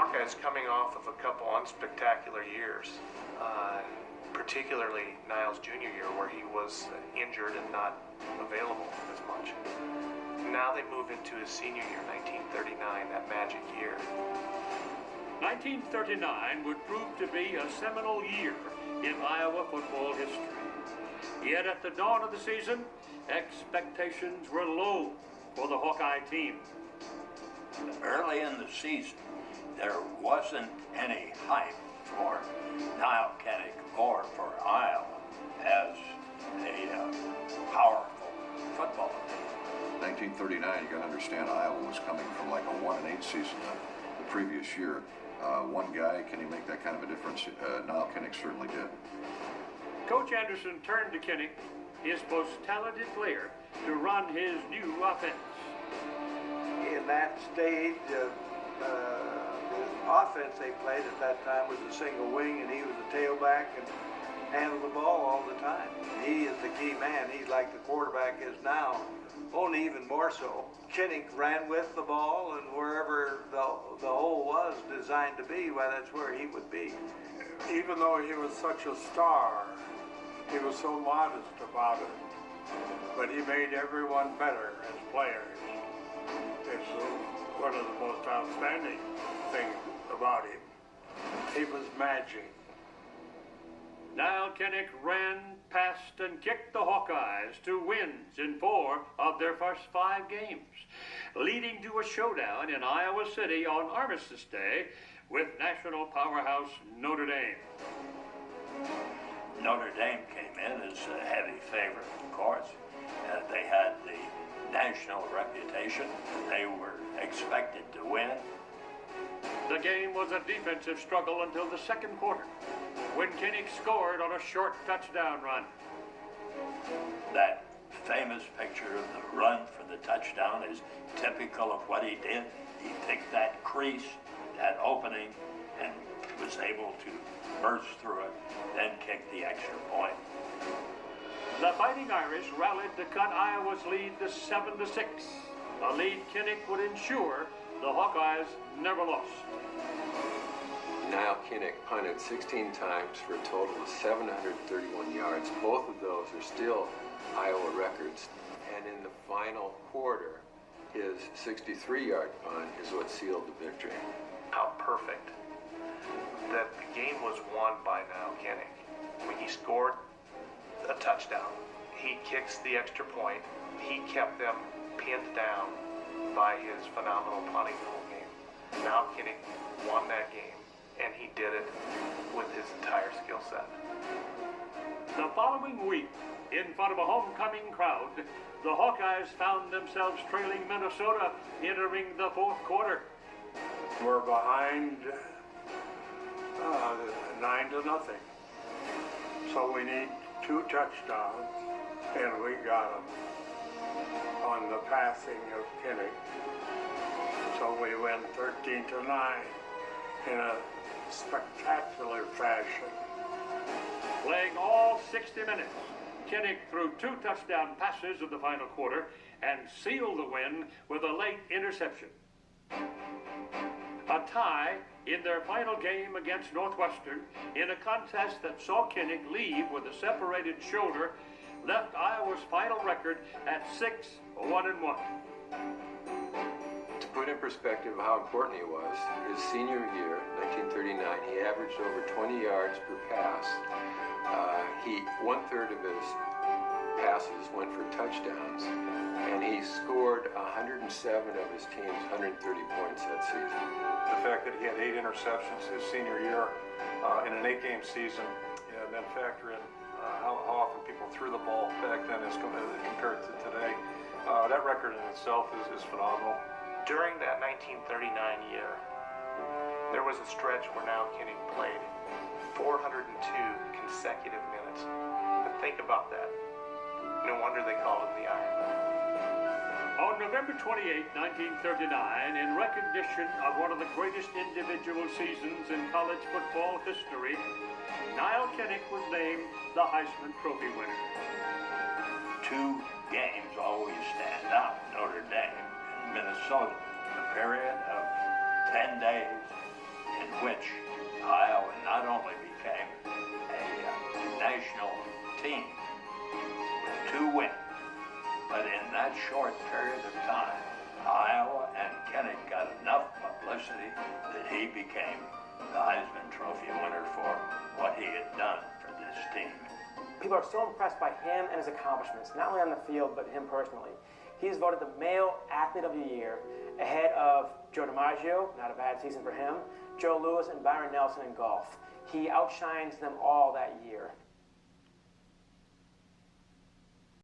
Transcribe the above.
Hawkeyes coming off of a couple unspectacular years, particularly Nile's junior year where he was injured and not available as much. Now they move into his senior year, 1939, that magic year. 1939 would prove to be a seminal year in Iowa football history. Yet at the dawn of the season, expectations were low for the Hawkeye team. Early in the season, there wasn't any hype for Nile Kinnick or for Iowa as a powerful football team. 1939, you got to understand, Iowa was coming from like a 1-8 season the previous year. One guy, can he make that kind of a difference? Nile Kinnick certainly did. Coach Anderson turned to Kinnick, his most talented player, to run his new offense. In that stage of the offense they played at that time was a single wing, and he was a tailback and handled the ball all the time. He is the key man. He's like the quarterback is now, only even more so. Kinnick ran with the ball, and wherever the hole was designed to be, well, that's where he would be. Even though he was such a star, he was so modest about it. But he made everyone better as players. It's one of the most outstanding things about him. He was magic. Nile Kinnick ran, passed, and kicked the Hawkeyes to wins in 4 of their first 5 games, leading to a showdown in Iowa City on Armistice Day with national powerhouse Notre Dame. Notre Dame came in as a heavy favorite, of course. They had the national reputation. They were expected to win. The game was a defensive struggle until the second quarter, when Kinnick scored on a short touchdown run. That famous picture of the run for the touchdown is typical of what he did. He picked that crease, that opening, and was able to burst through it, then kick the extra point. The Fighting Irish rallied to cut Iowa's lead to 7-6, a lead Kinnick would ensure the Hawkeyes never lost. Nile Kinnick punted 16 times for a total of 731 yards. Both of those are still Iowa records. And in the final quarter, his 63-yard punt is what sealed the victory. How perfect that the game was won by Nile Kinnick. When he scored a touchdown, he kicks the extra point. He kept them pinned down by his phenomenal punting the whole game. Nile Kinnick won that game, and he did it with his entire skill set. The following week, in front of a homecoming crowd, the Hawkeyes found themselves trailing Minnesota entering the 4th quarter. We're behind 9-0. So we need 2 touchdowns, and we got them on the passing of Kinnick. So we win 13-9 in a spectacular fashion. Playing all 60 minutes, Kinnick threw 2 touchdown passes in the final quarter and sealed the win with a late interception. A tie in their final game against Northwestern in a contest that saw Kinnick leave with a separated shoulder left Iowa's final record at 6-1-1. To put in perspective how important he was, his senior year, 1939, he averaged over 20 yards per pass. One-third of his passes went for touchdowns, and he scored 107 of his team's 130 points that season. The fact that he had 8 interceptions his senior year in an 8-game season, and then factor in how often people threw the ball back then as compared to today, that record in itself is phenomenal. During that 1939 year, there was a stretch where Nile Kinnick played 402 consecutive minutes. And think about that. No wonder they called him the Iron Man. On November 28, 1939, in recognition of one of the greatest individual seasons in college football history, Nile Kinnick was named the Heisman Trophy winner. 2 games always stand out, Notre Dame and Minnesota. A period of 10 days in which Iowa not only became a national team with 2 wins, but in that short period of time, Iowa and Kinnick got enough publicity that he became the Heisman Trophy winner for what he had done for this team. People are so impressed by him and his accomplishments, not only on the field, but him personally. He is voted the Male Athlete of the Year, ahead of Joe DiMaggio, not a bad season for him, Joe Louis, and Byron Nelson in golf. He outshines them all that year.